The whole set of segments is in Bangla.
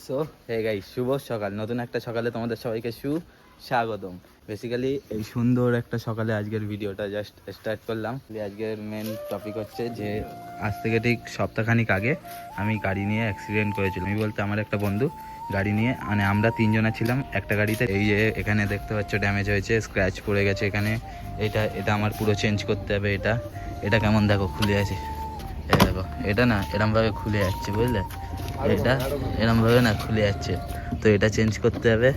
সো হে গাইস, শুভ সকাল। নতুন একটা সকালে তোমাদের সবাইকে সুস্বাগতম। বেসিক্যালি এই সুন্দর একটা সকালে আজকের ভিডিওটা জাস্ট স্টার্ট করলাম। আজকের মেন টপিক হচ্ছে যে আজ থেকে ঠিক সপ্তাহখানিক আগে আমি গাড়ি নিয়ে অ্যাক্সিডেন্ট করেছিলাম। আমি বলতে আমার একটা বন্ধু গাড়ি নিয়ে, মানে আমরা তিনজনা ছিলাম একটা গাড়িতে। এই যে এখানে দেখতে পাচ্ছ ড্যামেজ হয়েছে, স্ক্র্যাচ পড়ে গেছে এখানে। এটা আমার পুরো চেঞ্জ করতে হবে। এটা কেমন দেখো খুলে আছে, এই দেখো এটা না এরমভাবে খুলে যাচ্ছে, বুঝলে? এটা এরমভাবে না খুলে যাচ্ছে, তো এটা চেঞ্জ করতে হবে।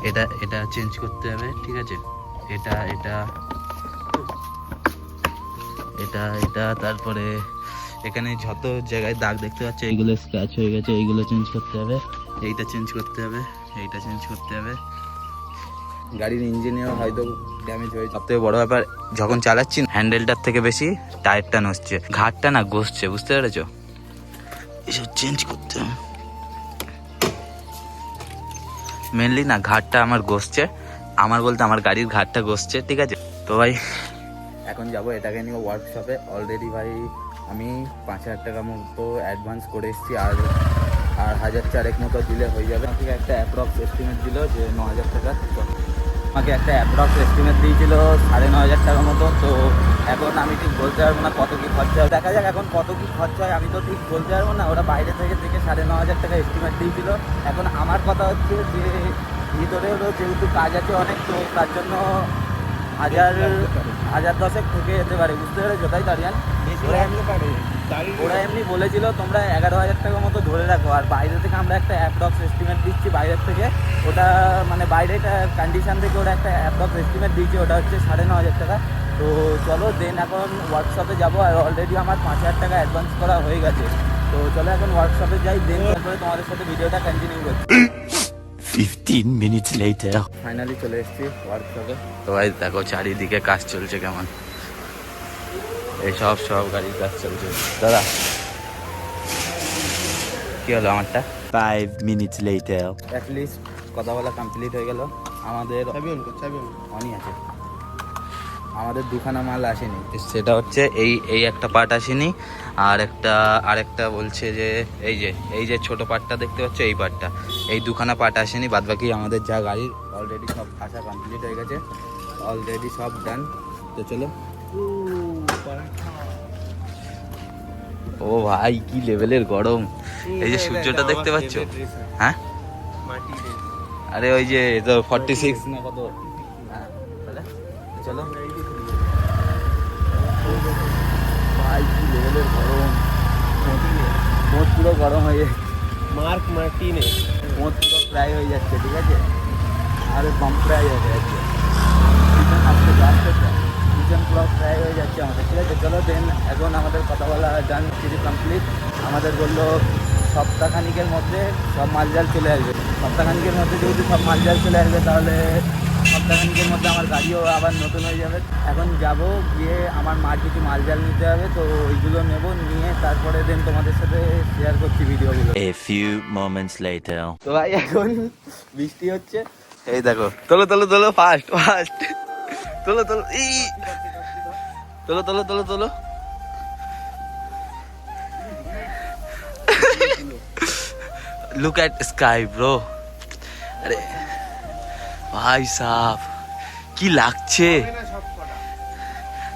এটা চেঞ্জ করতে হবে, ঠিক আছে? এটা এটা এটা এটা তারপরে এখানে যত জায়গায় দাগ দেখতে পাচ্ছ এইগুলো স্ক্র্যাচ হয়ে গেছে, এইগুলো চেঞ্জ করতে হবে। এইটা চেঞ্জ করতে হবে, এইটা চেঞ্জ করতে হবে। গাড়ির ইঞ্জিনেও হয়তো ড্যামেজ হয়েছে। সবথেকে বড় ব্যাপার, যখন চালাচ্ছি হ্যান্ডেলটার থেকে বেশি টায়ারটা নড়ছে, ঘাটটা না ঘষছে, বুঝতে পেরেছো? এসব চেঞ্জ করতে হবে মেনলি। না ঘাটটা আমার ঘষছে, আমার বলতে আমার গাড়ির ঘাটটা ঘষছে, ঠিক আছে? তো ভাই এখন যাব এটাকে নিয়ে ওয়ার্কশপে। অলরেডি ভাই আমি 5,000 টাকা মতো অ্যাডভান্স করে এসেছি, আর 1,000 মতো দিলে হয়ে যাবে। আমাকে একটা অ্যাপ্রক্স এস্টিমেট দিল যে 9,000 টাকা। আমাকে একটা অ্যাপ্রক্স এস্টিমেট দিয়েছিল 9,500 টাকা মতো। তো এখন আমি ঠিক বলতে পারবো না কত কী খরচা হয়, দেখা যাক এখন কত কী খরচা হয়। আমি তো ঠিক বলতে পারবো না, ওরা বাইরে থেকে 9,500 টাকা এস্টিমেট দিয়েছিল। এখন আমার কথা হচ্ছে যে ভিতরে হলো যেহেতু কাজ আছে অনেক, তো তার জন্য 1,010 থেকে যেতে পারে, বুঝতে পেরেছো? তাই দাঁড়িয়ান ওরা এমনি বলেছিল তোমরা 11,000 টাকা মতো ধরে রাখো, আর বাইরে থেকে আমরা একটা অ্যাপ্রক্স এস্টিমেট দিচ্ছি বাইরের থেকে। ওটা মানে বাইরেটা কন্ডিশন থেকে ওরা একটা অ্যাপ্রক্স এস্টিমেট দিয়েছে, ওটা হচ্ছে 9,500 টাকা। তো চলো দেন এখন ওয়ার্কশপে যাবো, আর অলরেডি আমার 5,000 টাকা অ্যাডভান্স করা হয়ে গেছে। তো চলো এখন ওয়ার্কশপে যাই, দেন তারপরে তোমাদের সাথে ভিডিওটা কন্টিনিউ করছি। 15 minutes later. ফাইনালি চলে এসেছি ওয়ার্কশপে। তো ভাই দেখো চারিদিকে কাজ চলছে কেমন, এই সব গাড়ির কাজ চলছে। দাদা কি হলো আমারটা? 5 minutes later. অ্যাটলিস্ট কথা বলা কমপ্লিট হয়ে গেল। আমাদের অনই আছে, আমাদের দুখানা মাল আসেনি। সেটা হচ্ছে এই একটা পার্ট আসেনি, আরেকটা বলছে যে এই যে ছোট পার্টটা দেখতে পাচ্ছ, এই পার্টটা, এই দুখানা পার্ট আসেনি। বাদবাকি আমাদের যা গাড়ির অলরেডি সব আসা কমপ্লিট হয়ে গেছে, অলরেডি সব ডান। তো চলো। ও ভাই কি লেভেলের গরম, এই যে সূর্যটা দেখতে পাচ্ছ? হ্যাঁ আরে ওই যে তো 46 না কত। হ্যাঁ চলো ভাই কি লেভেলের গরম, মোট পুরো গরম হয়ে যাচ্ছে। মার্ক মার্টিনে মোট পুরো ফ্রাই হয়ে যাচ্ছে, ঠিক আছে? আরে বাম ফ্রাই হয়ে যাচ্ছে, কিচেন পুরো ফ্রাই হয়ে যাচ্ছে আমাদের, ঠিক আছে? চলো দেন এখন আমাদের কথা বলা ডান, কিছু কমপ্লিট। আমাদের বললো সপ্তাহখানিকের মধ্যে সব মালজাল চলে আসবে। সপ্তাহখানিকের মধ্যে যেহেতু সব মালজাল চলে আসবে, তাহলে সপ্তাহখানিকের মধ্যে আমার গাড়িও আবার নতুন হয়ে যাবে। এখন যাব, গিয়ে আমার মার কিছু মালজাল নিতে হবে, তো ওইগুলো নেব, নিয়ে তারপরে দেন তোমাদের সাথে শেয়ার করছি ভিডিওগুলো। A few moments later. তো ভাই এখন বৃষ্টি হচ্ছে, এই দেখো। তোলো ফাস্ট তোলো তোলো লুক এট স্কাই ব্রো। আরে ভাই সাহ কি লাগছে,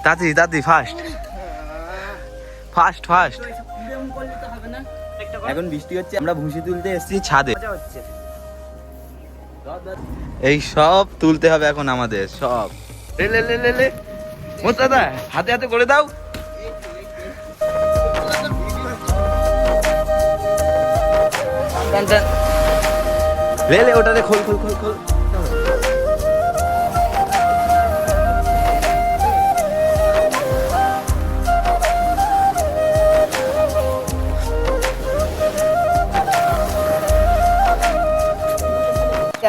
তাড়াতাড়ি ফাস্ট। এখন বৃষ্টি হচ্ছে, আমরা ভুসি তুলতে এসেছি ছাদে। এই সব তুলতে হবে এখন আমাদের সব। লে মোস্তাদা হাতে করে দাও। লে ওটাতে খোল।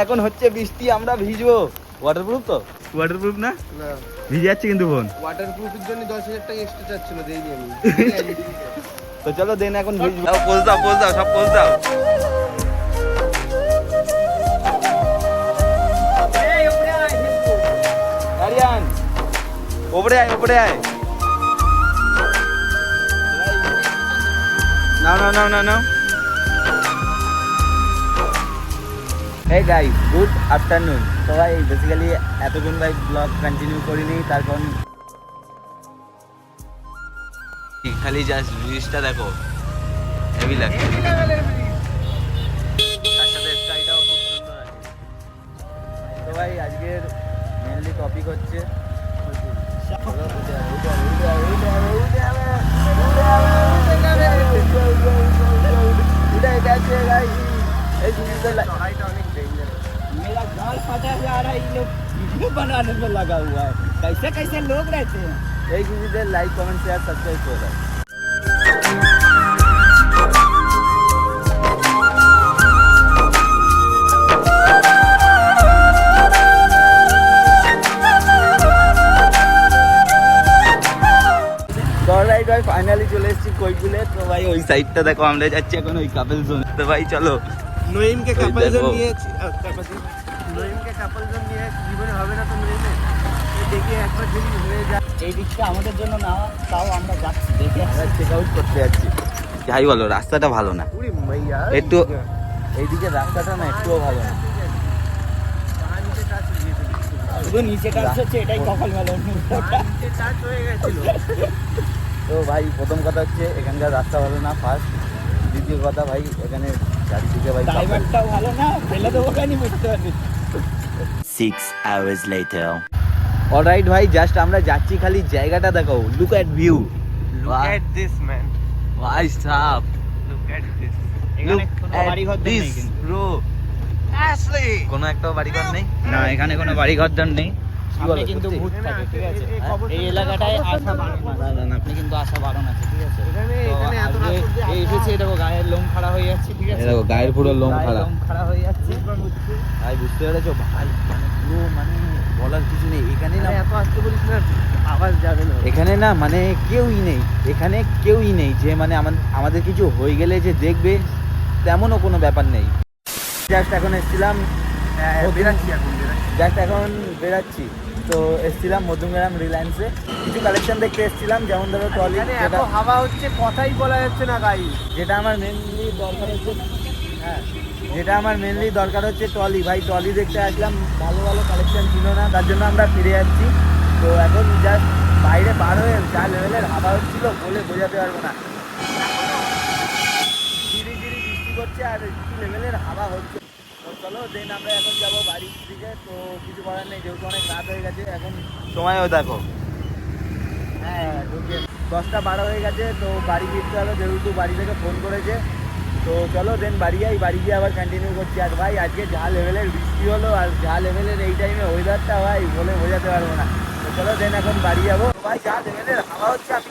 এখন হচ্ছে বৃষ্টি, আমরা ভিজবো। ওয়াটারপ্রুফ তো? ওয়াটারপ্রুফ না, ভিজে যাচ্ছে কিন্তু ফোন। ওয়াটারপ্রুফের জন্য 10,000 টাকা এক্সট্রা চাচ্ছিল, দেইনি আমি। তো চলো দেন এখন ভিজবো। পোজ দাও সব পোজ দাও। আরিয়ান ওপরে আয়। নাও হে গাইস, গুড আফটারনুন। তো ভাই বেসিক্যালি এতক্ষণ ভাই ব্লগ কন্টিনিউ করিনি, তার কারণ খালি জাস্ট ব্রিজটা দেখো, হেভি লাগছে। তার সাথে স্কাইটাও খুব সুন্দর আছে। তো ভাই আজকের মেনলি টপিক হচ্ছে मेरा गाल फटा जा रहा है, ये लोग वीडियो बनाने में लगा हुआ है। कैसे कैसे लोग रहते हैं। এই কিছুদের লাইক কমেন্ট শেয়ার সাবস্ক্রাইব করে দাও। ভাই ফাইনালি চলে এসেছি কৈকুলে। তো ভাই ওই সাইডটা দেখো, আমরা যাচ্ছি এখন ওই কাপেল জোন। তো ভাই চলো নইমকে ওই কাপল জোন দেখো। নিয়ে নইমকে কাপল জোন নিয়ে জীবনে হবে না তো নইমে দেখি একবার যদি হয়ে যায়। এই দিকটা আমাদের জন্য না, তাও আমরা যাচ্ছি দেখে আমরা চেক আউট করতে যাচ্ছি। যাই বলো, রাস্তাটা ভালো না, পুরি মাইয়া একটু এইদিকে রাস্তাটা না একটুও ভালো না। পানিতে টাচ হয়ে গেছিল, শুধু নিচে টাচ হচ্ছে, এটাই কপাল ভালো। পানিতে টাচ হয়ে গেছিল। তো ভাই প্রথম কথা হচ্ছে এখানকার রাস্তা ভালো না, ফার্স্ট। দ্বিতীয় কথা ভাই এখানে চারিদিকে ভাই ড্রাইভারটাও ভালো না, ফেলে দেবো কেন বুঝতে পারবি। 6 hours later. অলরাইট ভাই, জাস্ট আমরা যাচ্ছি, খালি জায়গাটা দেখো, look at view. Look at this man. ভাই সাপ, Look at this. এখানে কোনো বাড়িঘর নেই কিন্তু। ব্রো। Ashley. কোনো একটা বাড়িঘর নেই? না, এখানে কোনো বাড়িঘর নেই। কি সামনে বলো, কিন্তু সত্যি? ভূত থাকে, ঠিক আছে? এই কবরটা এই এলাকাটায় কবরটা আসা বারণ না, না। আপনি কিন্তু আসা বারণ আছে, ঠিক আছে? এখানে তো এখানে এত আজকে রাত অবধি এই এসেছে, দেখো গায়ের লোম খাড়া হয়ে যাচ্ছে, ঠিক আছে? এই দেখো, গায়ের পুরো লোম গায়ের খাড়া। লোম খাড়া হয়ে যাচ্ছে। ভাই বুঝতে পেরেছো ভাই, মানে পুরো মানে বলার কিছু নেই। এখানে না, এত আসতে বলিস না, আওয়াজ যাবে না। এখানে না মানে কেউই নেই, এখানে কেউই নেই যে মানে আমাদের কিছু হয়ে গেলে যে দেখবে, তেমনও কোনো ব্যাপার নেই। জাস্ট এখন এসেছিলাম, বেরাচ্ছি এখন বেরাচ্ছি। জাস্ট এখন বেরাচ্ছি। তো এসেছিলাম মধ্যমগ্রাম রিলায়েন্সে, কিছু কালেকশন দেখতে এসেছিলাম, যেমন ধরো ট্রলি, এখানে এত হাওয়া হচ্ছে কথাই বলা যাচ্ছে না গাই। যেটা আমার মেনলি দরকার হচ্ছে, হ্যাঁ যেটা আমার মেনলি দরকার হচ্ছে ট্রলি। ভাই ট্রলি দেখতে আসলাম, ভালো ভালো কালেকশন ছিল না, তার জন্য আমরা ফিরে যাচ্ছি। তো এখন জাস্ট বাইরে বার হয়ে যা লেভেলের হাওয়া হচ্ছিল বলে বোঝাতে পারবো না। ধীরে ধীরে বৃষ্টি করছে আর কি লেভেলের হাওয়া হচ্ছে। তো চলো দেন আমরা এখন যাবো বাড়ির দিকে। তো কিছু করার নেই, যেহেতু অনেক রাত হয়ে গেছে, এখন সময়ও দেখো, হ্যাঁ 10টা 12 হয়ে গেছে। তো বাড়ি ফিরতে হলো, যেহেতু বাড়ি থেকে ফোন করেছে। তো চলো দেন বাড়ি যাই, বাড়ি গিয়ে আবার কন্টিনিউ করছি। আর ভাই আজকে যা লেভেলের বৃষ্টি হলো আর যা লেভেলের এই টাইমে ওয়েদারটা ভাই বলে বোঝাতে পারবো না। তো চলো দেন এখন বাড়ি যাবো। ভাই যা লেভেলের হাওয়া হচ্ছে, আমি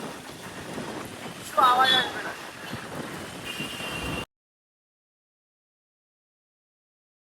কিছু আওয়াজ আসবে না।